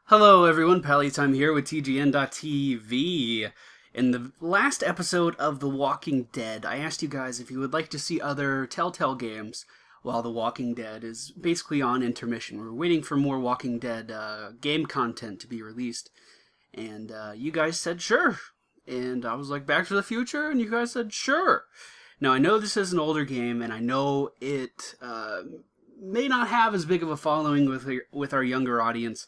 Hello everyone, PallyTime here with TGN.TV. In the last episode of The Walking Dead, I asked you guys if you would like to see other Telltale games while The Walking Dead is basically on intermission. We're waiting for more Walking Dead game content to be released. And you guys said sure. And I was like, Back to the Future? And you guys said sure. Now, I know this is an older game, and I know it may not have as big of a following with our younger audience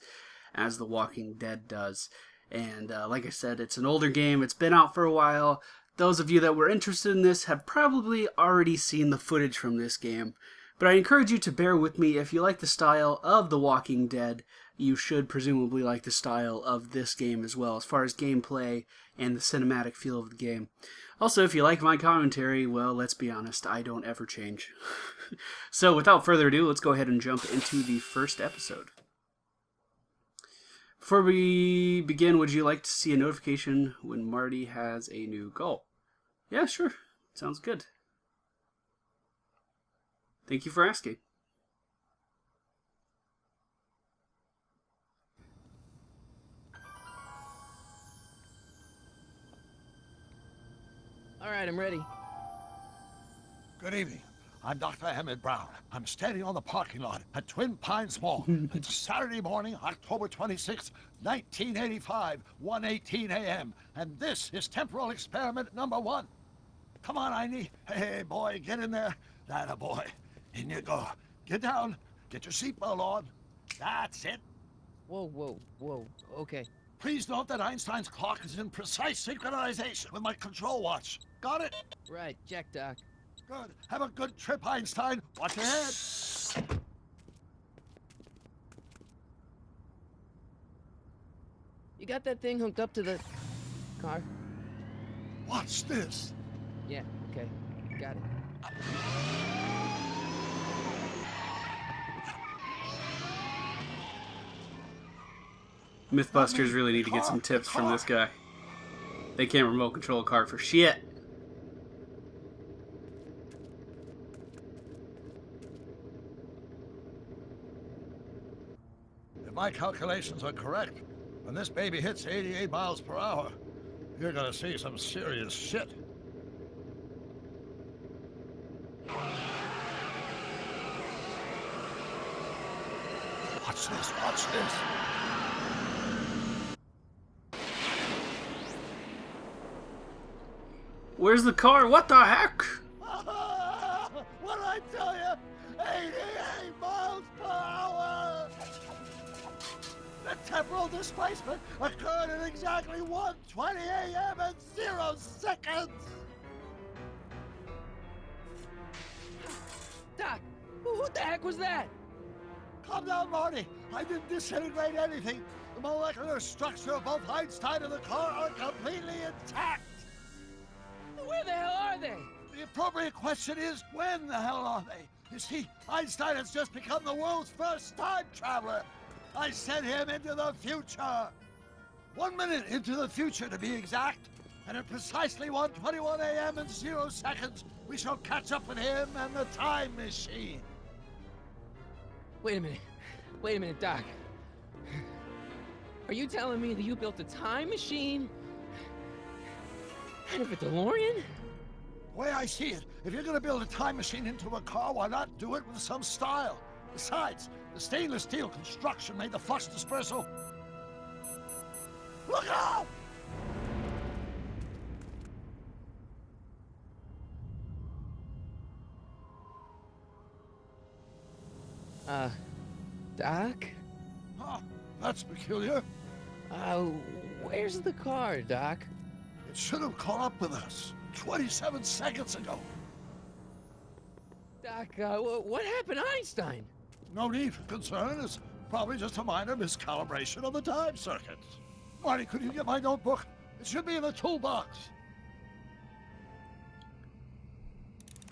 as The Walking Dead does. And like I said, it's an older game. It's been out for a while. Those of you that were interested in this have probably already seen the footage from this game. But I encourage you to bear with me. If you like the style of The Walking Dead, you should presumably like the style of this game as well, as far as gameplay and the cinematic feel of the game. Also, if you like my commentary, well, let's be honest, I don't ever change. So without further ado, let's go ahead and jump into the first episode. Before we begin, would you like to see a notification when Marty has a new goal? Yeah, sure. Sounds good. Thank you for asking. All right, I'm ready. Good evening. I'm Dr. Emmett Brown. I'm standing on the parking lot at Twin Pines Mall. It's Saturday morning, October 26, 1985, 1:18 a.m. And this is temporal experiment number 1. Come on, Einie. Hey, boy, get in there. That a boy. In you go. Get down. Get your seatbelt on. That's it. Whoa, okay. Please note that Einstein's clock is in precise synchronization with my control watch. Got it? Right, check, Doc. Good. Have a good trip, Einstein. Watch your head. You got that thing hooked up to the car? Watch this. Yeah, okay. Got it. Mythbusters really need to get some tips from this guy. They can't remote control a car for shit. If my calculations are correct, when this baby hits 88 miles per hour, you're gonna see some serious shit. Watch this, watch this. Where's the car? What the heck? What did I tell you? 88 miles per hour! The temporal displacement occurred at exactly 1:20 a.m. and 0 seconds! Doc, who the heck was that? Calm down, Marty. I didn't disintegrate anything. The molecular structure of both Einstein and the car are completely intact. Where the hell are they? The appropriate question is, when the hell are they? You see, Einstein has just become the world's first time traveler. I sent him into the future. 1 minute into the future, to be exact. And at precisely 1:21 a.m. and 0 seconds, we shall catch up with him and the time machine. Wait a minute, Doc. Are you telling me that you built a time machine out of a DeLorean? The way I see it, if you're gonna build a time machine into a car, why not do it with some style? Besides, the stainless steel construction made the flux dispersal. Look out! Doc? Huh, that's peculiar. Where's the car, Doc? It should have caught up with us 27 seconds ago. Doc, what happened to Einstein? No need for concern. It's probably just a minor miscalibration of the time circuits. Marty, could you get my notebook? It should be in the toolbox.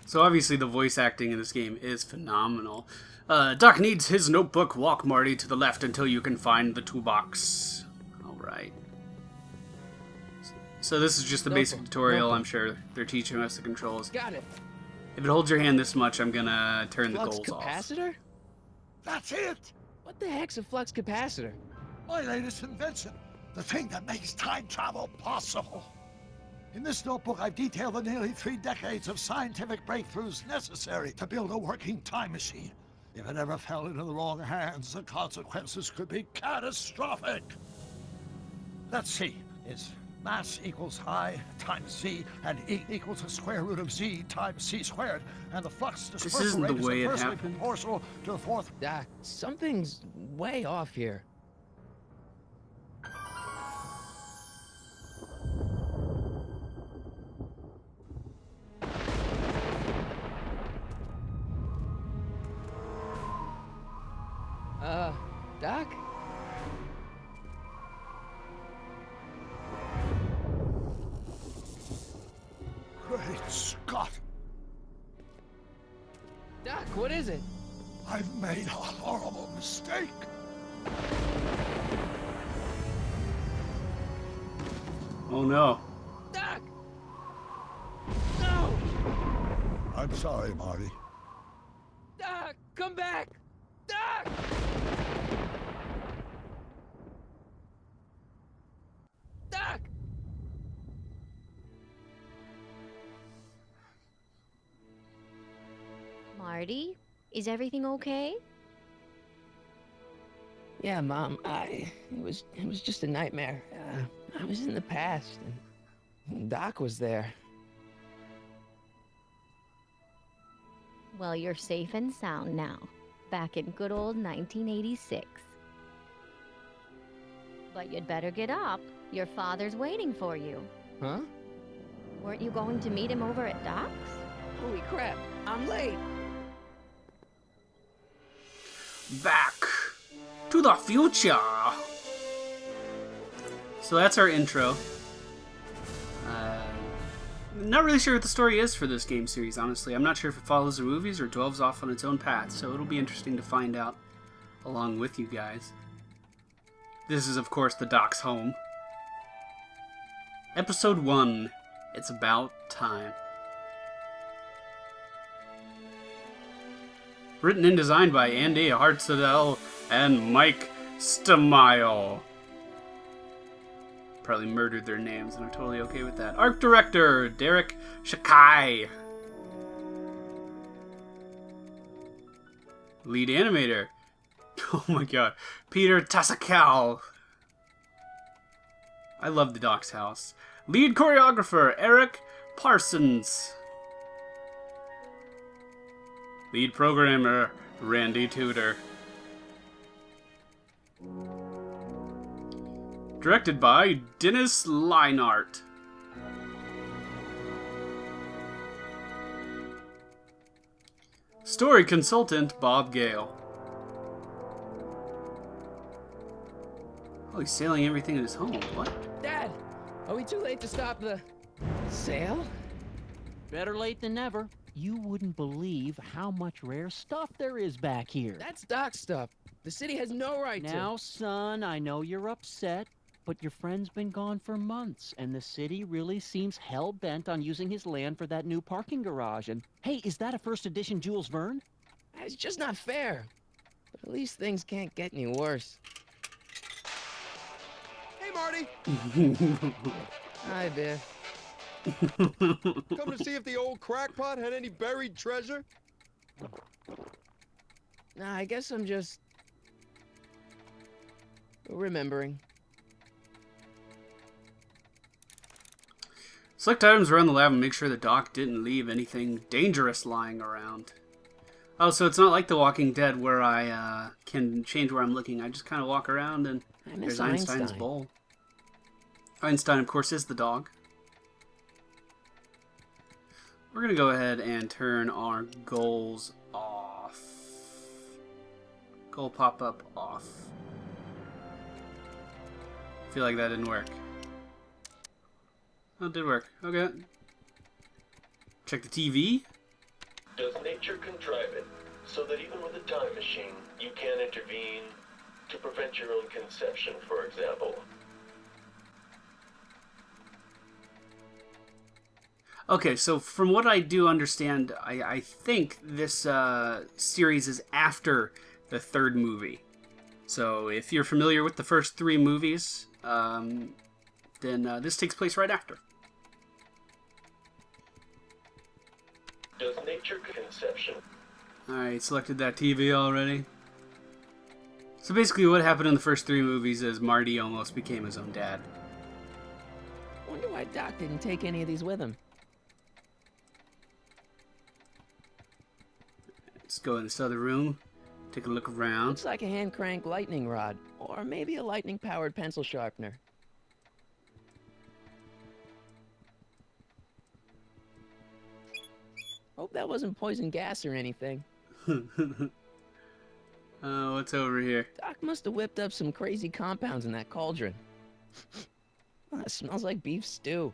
So obviously the voice acting in this game is phenomenal. Doc needs his notebook. Walk, Marty, to the left until you can find the toolbox. Alright. So this is just the basic tutorial. I'm sure they're teaching us the controls. Got it. If it holds your hand this much, I'm gonna turn the Flux goals off. capacitor? That's it! What the heck's a flux capacitor? My latest invention. The thing that makes time travel possible. In this notebook, I've detailed the nearly 3 decades of scientific breakthroughs necessary to build a working time machine. If it ever fell into the wrong hands, the consequences could be catastrophic. Let's see. It's mass equals I times z, and E equals the square root of z times c squared, and the flux dispersal isn't the rate way is it inversely happened. proportional to the fourth. Doc, something's way off here. Doc? Great Scott! Doc, what is it? I've made a horrible mistake. Oh no. Doc! No! I'm sorry, Marty. Doc, come back! Doc! Doc! Marty, is everything okay? Yeah, Mom, it was just a nightmare. I was in the past, and Doc was there. Well, you're safe and sound now, back in good old 1986. But you'd better get up. Your father's waiting for you. Huh? Weren't you going to meet him over at Doc's? Holy crap, I'm late! Back to the future. So that's our intro. Not really sure what the story is for this game series, honestly. I'm not sure if it follows the movies or delves off on its own path, so it'll be interesting to find out along with you guys. This is, of course, the Doc's home. Episode 1. It's About Time. Written and designed by Andy Hartzell and Mike Stamile. Probably murdered their names, and I'm totally okay with that. Art director, Derek Shakai. Lead animator, oh my god, Peter Tasakal. I love the Doc's house. Lead choreographer, Eric Parsons. Lead programmer, Randy Tudor. Directed by Dennis Leinart. Story consultant, Bob Gale. Oh, he's sailing everything in his home. What? Dad, are we too late to stop the sale? Better late than never. You wouldn't believe how much rare stuff there is back here. That's Doc stuff. The city has no right to. Now, son, I know you're upset, but your friend's been gone for months, and the city really seems hell-bent on using his land for that new parking garage. And, hey, is that a first edition Jules Verne? It's just not fair. But at least things can't get any worse. Hey, Marty! Hi, Biff. Come to see if the old crackpot had any buried treasure? Nah, I guess I'm just remembering. Select items around the lab and make sure the Doc didn't leave anything dangerous lying around. Oh, so it's not like The Walking Dead where I can change where I'm looking. I just kind of walk around and I miss there's Einstein's bowl. Einstein, of course, is the dog. We're going to go ahead and turn our goals off. Goal pop-up off. I feel like that didn't work. Oh, it did work. Okay. Check the TV. Does nature contrive it so that even with a time machine, you can intervene to prevent your own conception, for example? Okay, so from what I do understand, I think this series is after the third movie. So if you're familiar with the first 3 movies, then this takes place right after. Does nature conception? Alright, selected that TV already. So basically what happened in the first 3 movies is Marty almost became his own dad. Wonder why Doc didn't take any of these with him. Let's go in this other room, take a look around. Looks like a hand crank lightning rod, or maybe a lightning powered pencil sharpener. Hope that wasn't poison gas or anything. What's over here? Doc must have whipped up some crazy compounds in that cauldron. That smells like beef stew.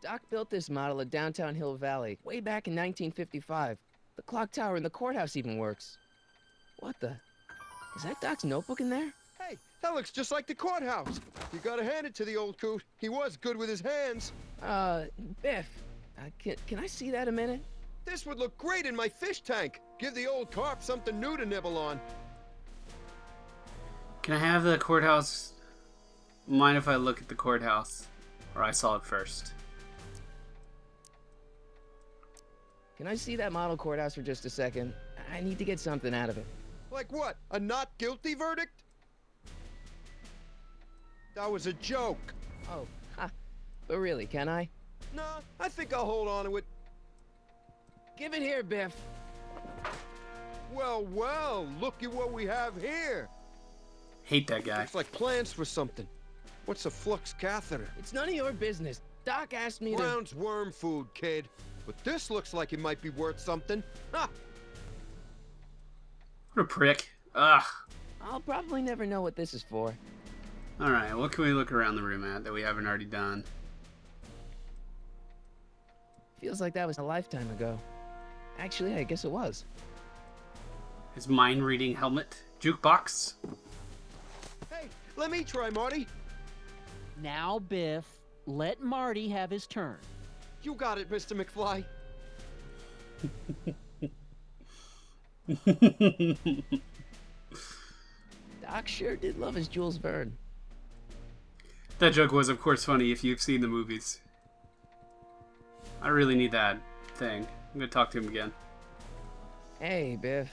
Doc built this model at downtown Hill Valley way back in 1955. The clock tower in the courthouse even works. What the? Is that Doc's notebook in there? Hey, that looks just like the courthouse. You gotta hand it to the old coot. He was good with his hands. Biff, can I see that a minute? This would look great in my fish tank. Give the old carp something new to nibble on. Can I have the courthouse? Mind if I look at the courthouse? Or I saw it first. Can I see that model courthouse for just a second? I need to get something out of it. Like what? A not guilty verdict? That was a joke. Oh, ha. But really, can I? Nah, I think I'll hold on to it. Give it here, Biff. Well, well, look at what we have here. Hate that guy. Looks like plans for something. What's a flux catheter? It's none of your business. Doc asked me to... Brown's worm food, kid. But this looks like it might be worth something. Ha! What a prick. Ugh. I'll probably never know what this is for. Alright, what can we look around the room at that we haven't already done? Feels like that was a lifetime ago. Actually, I guess it was. His mind-reading helmet. Jukebox. Hey, let me try, Marty. Now, Biff, let Marty have his turn. You got it, Mr. McFly. Doc sure did love his Jules Verne. That joke was, of course, funny if you've seen the movies. I really need that thing. I'm gonna talk to him again. Hey, Biff.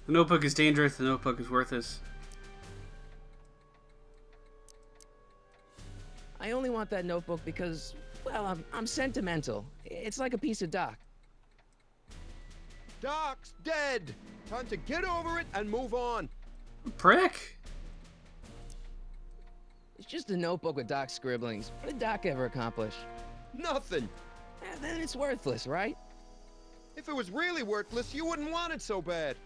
The notebook is dangerous. The notebook is worthless. I only want that notebook because, well, I'm sentimental. It's like a piece of Doc. Doc's dead. Time to get over it and move on. Prick. It's just a notebook with Doc's scribblings. What did Doc ever accomplish? Nothing. Then it's worthless, right? If it was really worthless, you wouldn't want it so bad.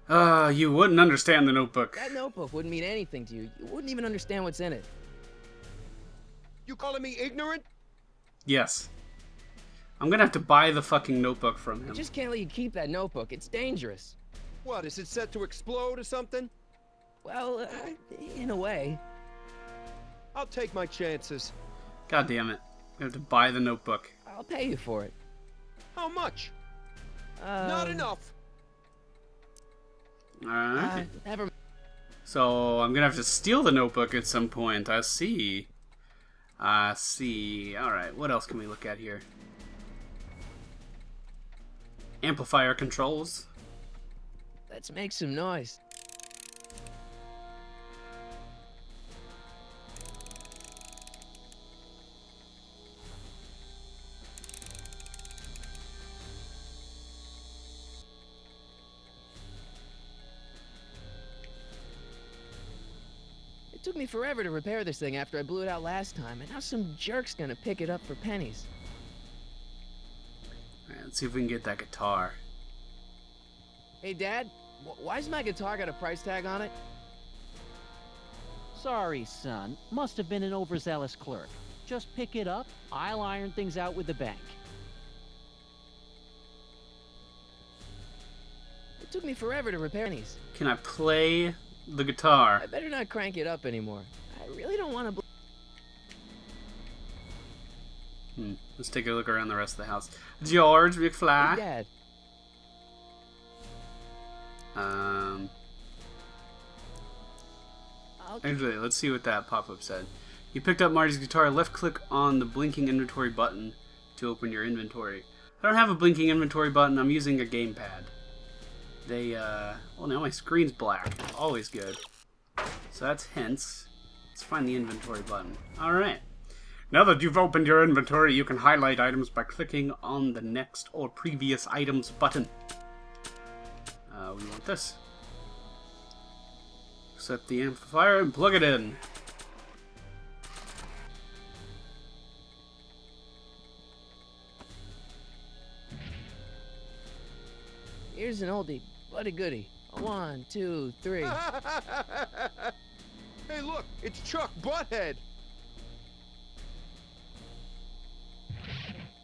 You wouldn't understand the notebook. That notebook wouldn't mean anything to you. You wouldn't even understand what's in it. You calling me ignorant? Yes. I'm gonna have to buy the fucking notebook from I him. just can't let you keep that notebook. It's dangerous. What, is it set to explode or something? Well, in a way. I'll take my chances. God damn it. I have to buy the notebook. I'll pay you for it. How much? Not enough. Alright. Never. So I'm gonna have to steal the notebook at some point. I see. I see. Alright, what else can we look at here? Amplifier controls. Let's make some noise. It took me forever to repair this thing after I blew it out last time, and now some jerk's gonna pick it up for pennies. Alright, let's see if we can get that guitar. Hey, Dad, why's my guitar got a price tag on it? Sorry, son. Must have been an overzealous clerk. Just pick it up. I'll iron things out with the bank. It took me forever to repair these. Can I play the guitar? I better not crank it up anymore. I really don't want to. Let's take a look around the rest of the house. George McFly. Hey, Dad, I'll Actually, let's see what that pop-up said. You picked up Marty's guitar. Left-click on the blinking inventory button to open your inventory. I don't have a blinking inventory button. I'm using a gamepad. Well, now my screen's black. Always good. So that's hints. Let's find the inventory button. Alright. Now that you've opened your inventory, you can highlight items by clicking on the next or previous items button. We want this. Set the amplifier and plug it in. Here's an oldie, but a goodie. 1, 2, 3. Hey, look, it's Chuck Butthead.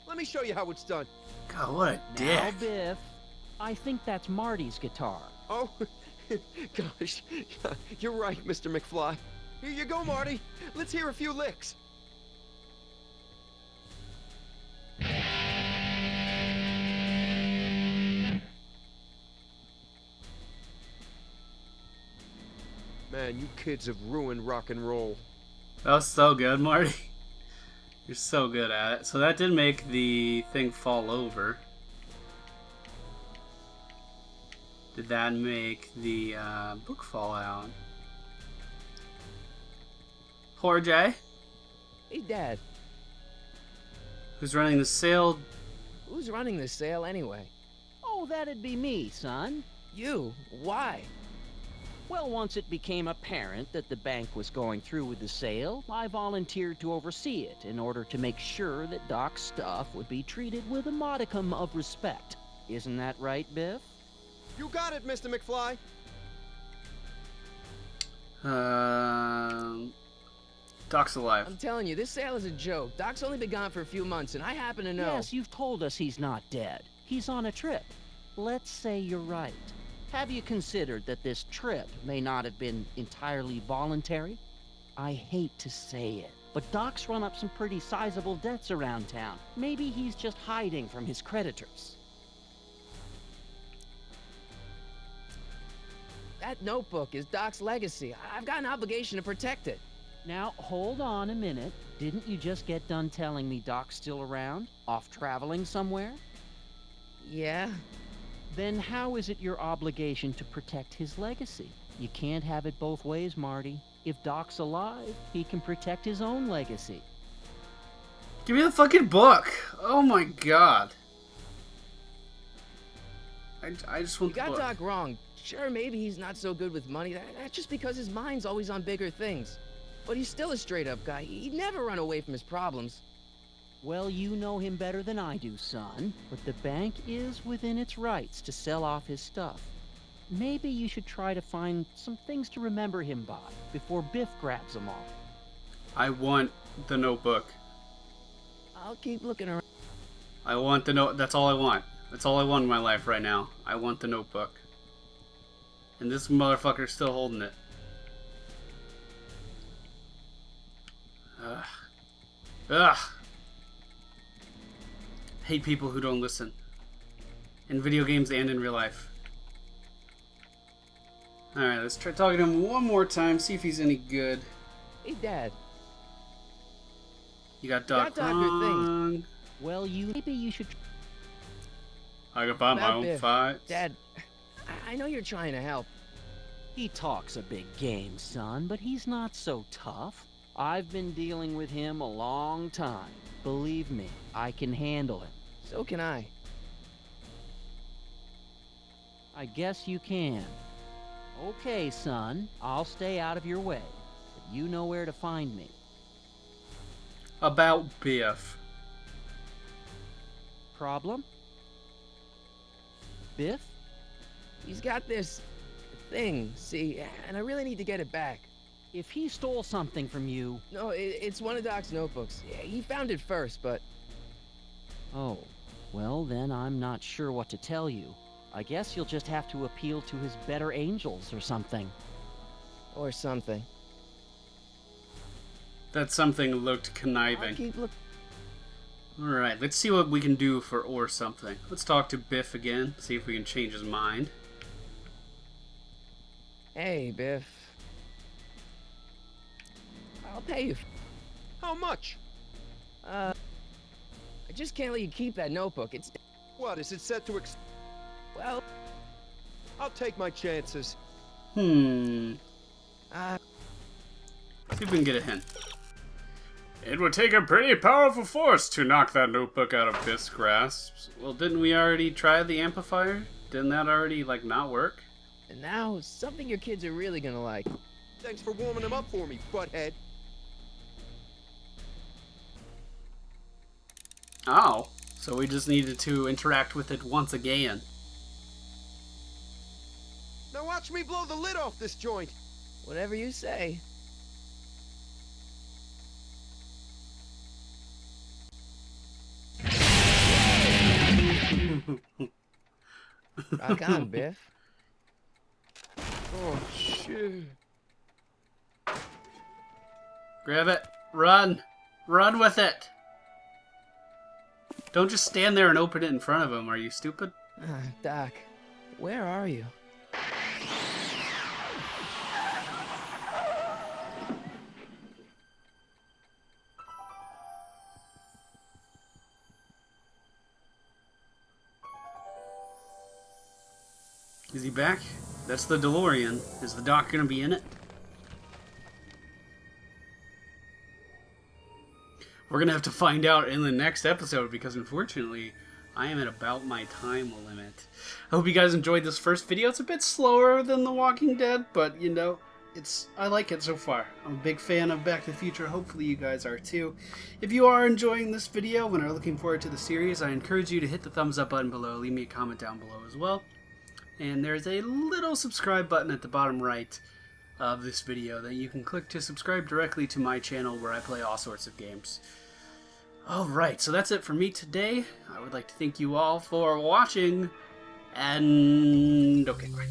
Let me show you how it's done. God, what a Now, dick. Biff, I think that's Marty's guitar. Oh, gosh, you're right, Mr. McFly. Here you go, Marty. Let's hear a few licks. Man, you kids have ruined rock and roll. That was so good, Marty. You're so good at it. So that did make the thing fall over. Did that make the book fall out? Poor Jay. Hey, Dad, Who's running the sale? who's running this sale anyway? Oh, that'd be me, son. You? Why? Well, once it became apparent that the bank was going through with the sale, I volunteered to oversee it in order to make sure that Doc's stuff would be treated with a modicum of respect. Isn't that right, Biff? You got it, Mr. McFly. Doc's alive. I'm telling you, this sale is a joke. Doc's only been gone for a few months, and I happen to know. Yes, you've told us he's not dead. He's on a trip. Let's say you're right. Have you considered that this trip may not have been entirely voluntary? I hate to say it, but Doc's run up some pretty sizable debts around town. Maybe he's just hiding from his creditors. That notebook is Doc's legacy. I've got an obligation to protect it. Now, hold on a minute. Didn't you just get done telling me Doc's still around? Off traveling somewhere? Yeah? Then how is it your obligation to protect his legacy? You can't have it both ways, Marty. If Doc's alive, he can protect his own legacy. Give me the fucking book. Oh my god. I just want You the got book. Doc wrong. Sure, maybe he's not so good with money. That's just because his mind's always on bigger things. But he's still a straight-up guy. He'd never run away from his problems. Well, you know him better than I do, son. But the bank is within its rights to sell off his stuff. Maybe you should try to find some things to remember him by before Biff grabs them all. I want the notebook. I'll keep looking around. I want the note. That's all I want. That's all I want in my life right now. I want the notebook. And this motherfucker's still holding it. Ugh. Ugh. Hate people who don't listen. In video games and in real life. Alright, let's try talking to him one more time, see if he's any good. Hey, Dad. You got Doc Got Doc your things. wrong. Well, maybe you should... I can fight my About own Biff. fights. Dad, I know you're trying to help. He talks a big game, son, but he's not so tough. I've been dealing with him a long time. Believe me, I can handle him. So can I. I guess you can. Okay, son, I'll stay out of your way, but you know where to find me. About Biff. Problem? Biff? He's got this thing, see, and I really need to get it back. If he stole something from you... No, it's one of Doc's notebooks. Yeah, he found it first, but... Oh, well then I'm not sure what to tell you. I guess you'll just have to appeal to his better angels or something. Or something. That something looked I'll conniving. keep look. Alright, let's see what we can do for or something. Let's talk to Biff again, see if we can change his mind. Hey, Biff. I'll pay you. How much? I just can't let you keep that notebook. It's... What, is it set to well... I'll take my chances. See Uh... if we can get a hint. It would take a pretty powerful force to knock that notebook out of Biff's grasp. Well, didn't we already try the amplifier? Didn't that already, like, not work? And now, something your kids are really gonna like. Thanks for warming him up for me, butthead. Oh, so we just needed to interact with it once again. Now watch me blow the lid off this joint. Whatever you say. Rock on, Biff. Oh, shit. Grab it. Run. Run with it. Don't just stand there and open it in front of him. Are you stupid? Doc, where are you? Is he back? That's the DeLorean. Is the doc gonna be in it? We're gonna have to find out in the next episode because unfortunately I am at about my time limit. I hope you guys enjoyed this first video. It's a bit slower than The Walking Dead, but you know, I like it so far. I'm a big fan of Back to the Future. Hopefully you guys are too. If you are enjoying this video and are looking forward to the series, I encourage you to hit the thumbs up button below. Leave me a comment down below as well. And there's a little subscribe button at the bottom right of this video that you can click to subscribe directly to my channel where I play all sorts of games. Alright, so that's it for me today. I would like to thank you all for watching, and okay, great.